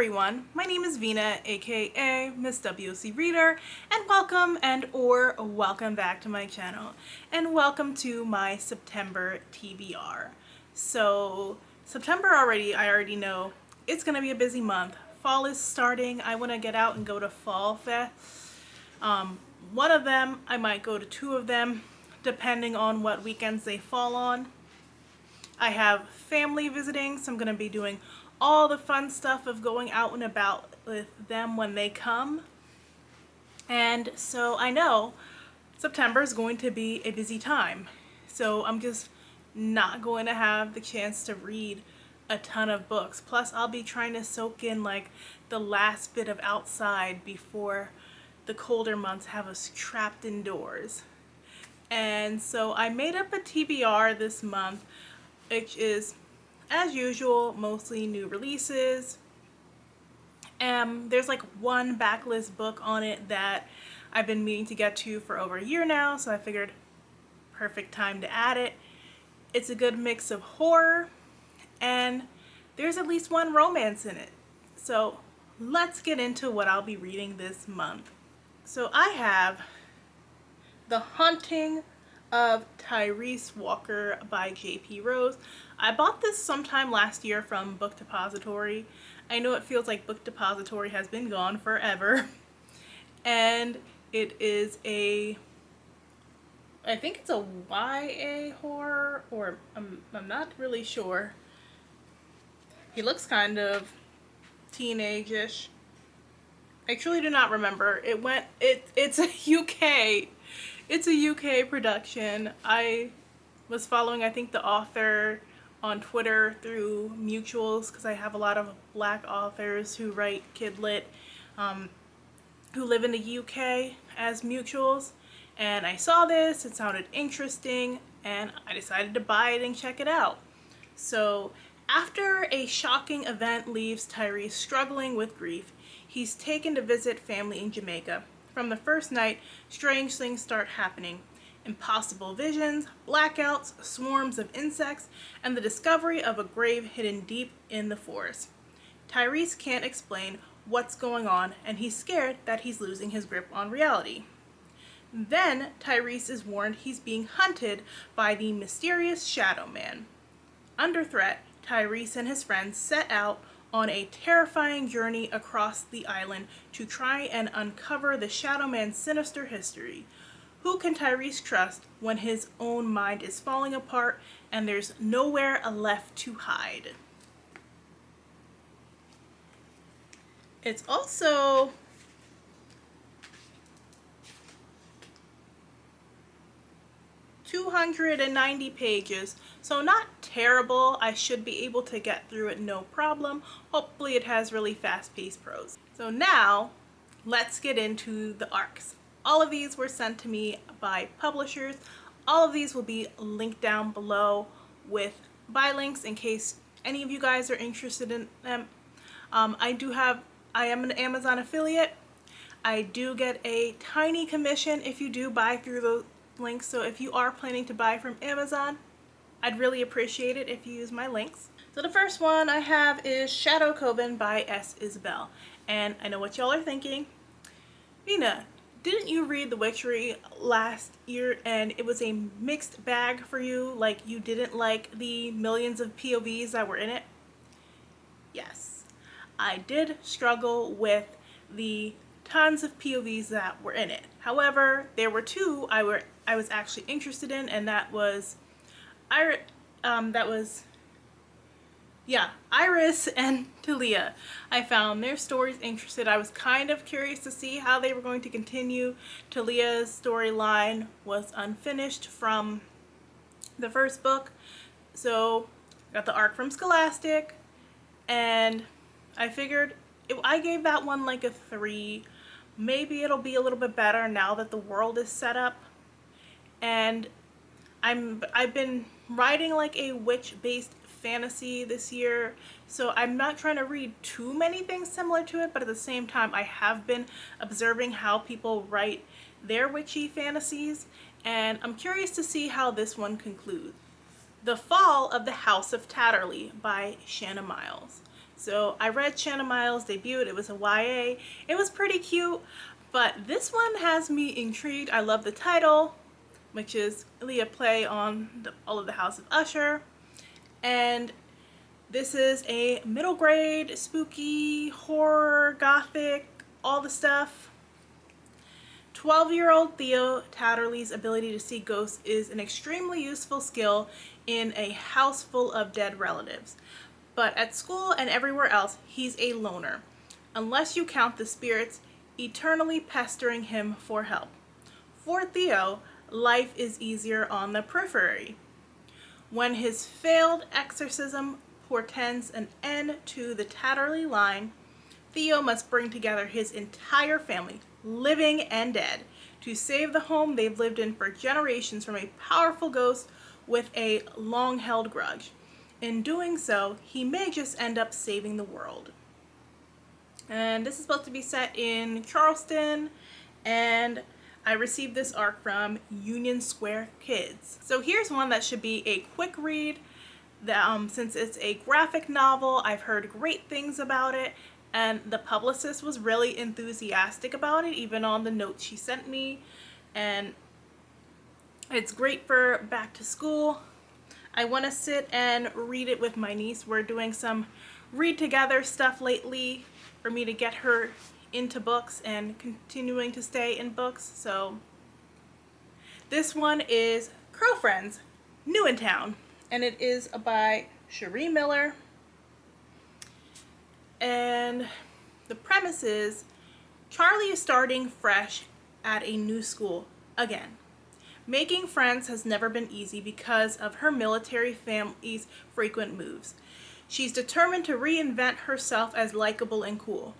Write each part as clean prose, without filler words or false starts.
everyone, my name is Vina, aka Miss WC Reader, and welcome back to my channel, and welcome to my September TBR. So September already, I already know it's gonna be a busy month. Fall is starting. I want to get out and go to Fall Fest. One of them, I might go to two of them, depending on what weekends they fall on. I have family visiting, so I'm going to be doing all the fun stuff of going out and about with them when they come. And so I know September is going to be a busy time. So I'm just not going to have the chance to read a ton of books. Plus I'll be trying to soak in like the last bit of outside before the colder months have us trapped indoors. And so I made up a TBR this month, which is, as usual, mostly new releases. There's like one backlist book on it that I've been meaning to get to for over a year now, so I figured perfect time to add it. It's a good mix of horror, and there's at least one romance in it. So let's get into what I'll be reading this month. So I have The Haunting of Tyrese Walker by J.P. Rose. I bought this sometime last year from Book Depository. I know it feels like Book Depository has been gone forever. And it is I think it's a YA horror, or I'm not really sure. He looks kind of teenage-ish. I truly do not remember. It's a UK. It's a UK production. I was following, I think, the author on Twitter through mutuals, because I have a lot of black authors who write kid lit who live in the UK as mutuals. And I saw this, it sounded interesting, and I decided to buy it and check it out. So after a shocking event leaves Tyrese struggling with grief, he's taken to visit family in Jamaica. From the first night, strange things start happening. Impossible visions, blackouts, swarms of insects, and the discovery of a grave hidden deep in the forest. Tyrese can't explain what's going on, and he's scared that he's losing his grip on reality. Then Tyrese is warned he's being hunted by the mysterious Shadow Man. Under threat, Tyrese and his friends set out on a terrifying journey across the island to try and uncover the Shadow Man's sinister history. Who can Tyrese trust when his own mind is falling apart and there's nowhere left to hide? It's also (290 pages, so not terrible. I should be able to get through it no problem. Hopefully it has really fast-paced prose. So now, let's get into the arcs. All of these were sent to me by publishers. All of these will be linked down below with buy links in case any of you guys are interested in them. I am an Amazon affiliate. I do get a tiny commission if you do buy through the links, so if you are planning to buy from Amazon, I'd really appreciate it if you use my links. So the first one I have is Shadow Coven by S. Isabel. And I know what y'all are thinking. Vina, didn't you read The Witchery last year and it was a mixed bag for you? Like you didn't like the millions of POVs that were in it? Yes, I did struggle with the tons of POVs that were in it. However, there were two I was actually interested in, and that was Iris and Talia. I found their stories interesting. I was kind of curious to see how they were going to continue. Talia's storyline was unfinished from the first book, so I got the arc from Scholastic, and I figured I gave that one like a 3. Maybe it'll be a little bit better now that the world is set up. And I've been writing like a witch-based fantasy this year, so I'm not trying to read too many things similar to it, but at the same time I have been observing how people write their witchy fantasies, and I'm curious to see how this one concludes. The Fall of the House of Tatterly by Shanna Miles. So I read Shanna Miles' debut. It was a YA. It was pretty cute, but this one has me intrigued. I love the title, which is really a play on all of the House of Usher. And this is a middle grade, spooky, horror, gothic, all the stuff. 12-year-old Theo Tatterly's ability to see ghosts is an extremely useful skill in a house full of dead relatives. But at school and everywhere else, he's a loner, unless you count the spirits eternally pestering him for help. For Theo, life is easier on the periphery. When his failed exorcism portends an end to the Tatterly line, Theo must bring together his entire family, living and dead, to save the home they've lived in for generations from a powerful ghost with a long-held grudge. In doing so, he may just end up saving the world. And this is supposed to be set in Charleston, and I received this arc from Union Square Kids. So here's one that should be a quick read. Since it's a graphic novel, I've heard great things about it, and the publicist was really enthusiastic about it, even on the notes she sent me. And it's great for back to school. I want to sit and read it with my niece. We're doing some read together stuff lately for me to get her into books and continuing to stay in books. So this one is Curlfriends, new in town, and it is by Cherie Miller. And the premise is Charlie is starting fresh at a new school again. Making friends has never been easy because of her military family's frequent moves. She's determined to reinvent herself as likable and cool.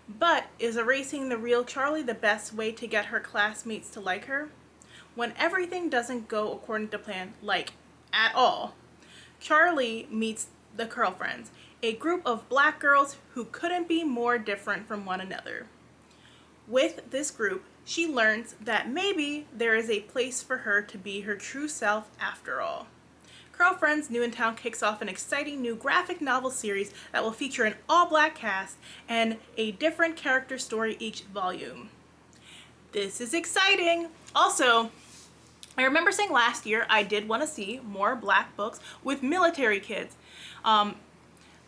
But is erasing the real Charlie the best way to get her classmates to like her? When everything doesn't go according to plan, like at all, Charlie meets the Curlfriends, a group of black girls who couldn't be more different from one another. With this group, she learns that maybe there is a place for her to be her true self after all. Curlfriends New in Town kicks off an exciting new graphic novel series that will feature an all-black cast and a different character story each volume. This is exciting! Also, I remember saying last year I did want to see more black books with military kids.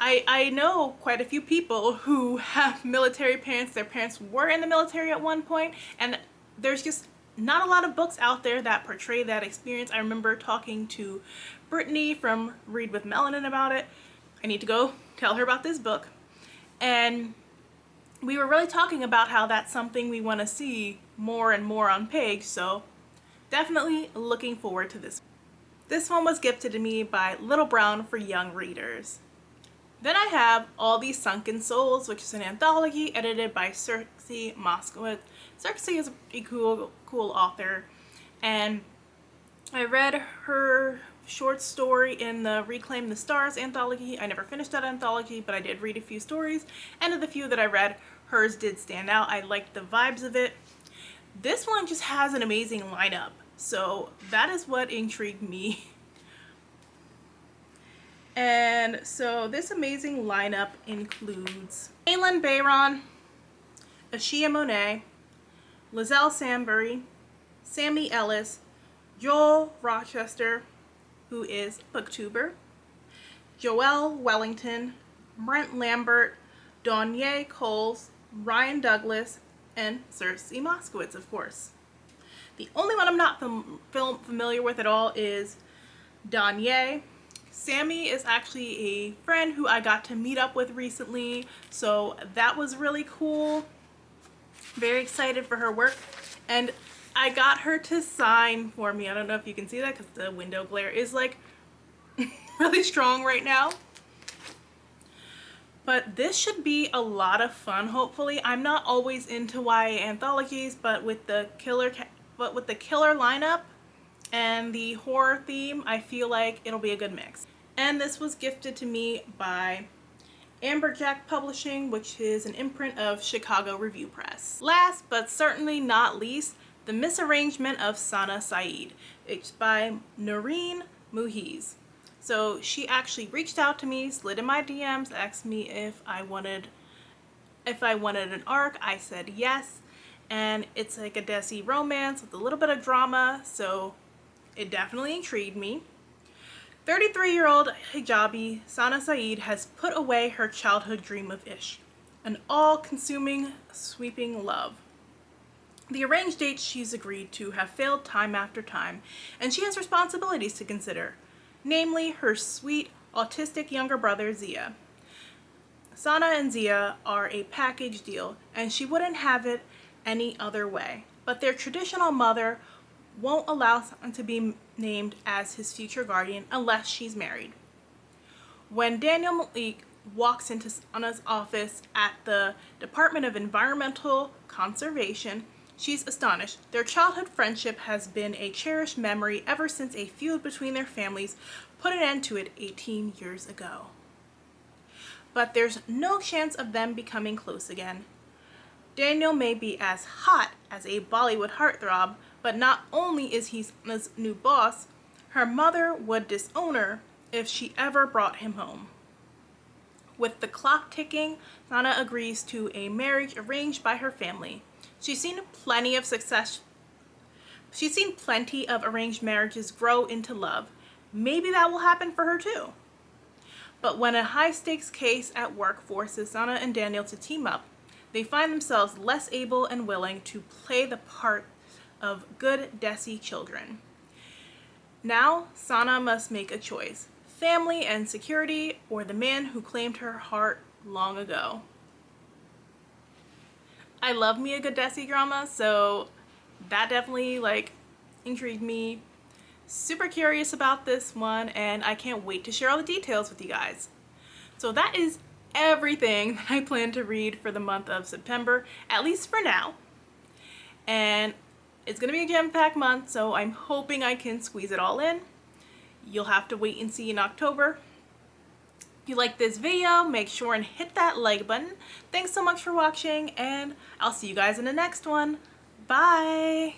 I know quite a few people who have military parents. Their parents were in the military at one point, and there's just not a lot of books out there that portray that experience. I remember talking to Brittany from Read with Melanin about it. I need to go tell her about this book. And we were really talking about how that's something we want to see more and more on Page, so definitely looking forward to this. This one was gifted to me by Little Brown for young readers. Then I have All These Sunken Souls, which is an anthology edited by Sana Saeed. Sana is a cool author, and I read her short story in the Reclaim the Stars anthology. I never finished that anthology, but I did read a few stories, and of the few that I read, hers did stand out. I liked the vibes of it. This one just has an amazing lineup, so that is what intrigued me. And so this amazing lineup includes Malin Bayron, Ashia Monet, Lizelle Sambury, Sammy Ellis, Joel Rochester, who is a booktuber, Joelle Wellington, Brent Lambert, Donier Coles, Ryan Douglas, and Circe Moskowitz, of course. The only one I'm not familiar with at all is Donier. Sammy is actually a friend who I got to meet up with recently, so that was really cool. Very excited for her work, and I got her to sign for me. I don't know if you can see that because the window glare is like really strong right now. But this should be a lot of fun, hopefully. I'm not always into YA anthologies, but with the killer lineup and the horror theme, I feel like it'll be a good mix. And this was gifted to me by Amberjack Publishing, which is an imprint of Chicago Review Press. Last but certainly not least, The Misarrangement of Sana Saeed. It's by Noreen Muhiz. So she actually reached out to me, slid in my DMs, asked me if I wanted an arc. I said yes, and it's like a Desi romance with a little bit of drama, so it definitely intrigued me. 33-year-old hijabi Sana Saeed has put away her childhood dream of Ish, an all-consuming, sweeping love. The arranged dates she's agreed to have failed time after time, and she has responsibilities to consider, namely her sweet, autistic younger brother Zia. Sana and Zia are a package deal, and she wouldn't have it any other way. But their traditional mother won't allow Sana to be named as his future guardian unless she's married. When Daniel Malik walks into Sana's office at the Department of Environmental Conservation, she's astonished. Their childhood friendship has been a cherished memory ever since a feud between their families put an end to it 18 years ago. But there's no chance of them becoming close again. Daniel may be as hot as a Bollywood heartthrob, but not only is he Sana's new boss, her mother would disown her if she ever brought him home. With the clock ticking, Sana agrees to a marriage arranged by her family. She's seen plenty of arranged marriages grow into love. Maybe that will happen for her too. But when a high-stakes case at work forces Sana and Daniel to team up, they find themselves less able and willing to play the part of good Desi children. Now, Sana must make a choice: family and security, or the man who claimed her heart long ago. I love me a good Desi drama, so that definitely intrigued me. Super curious about this one, and I can't wait to share all the details with you guys. So that is everything that I plan to read for the month of September, at least for now. And it's gonna be a jam-packed month, so I'm hoping I can squeeze it all in. You'll have to wait and see in October. If you like this video, make sure and hit that like button. Thanks so much for watching, and I'll see you guys in the next one. Bye!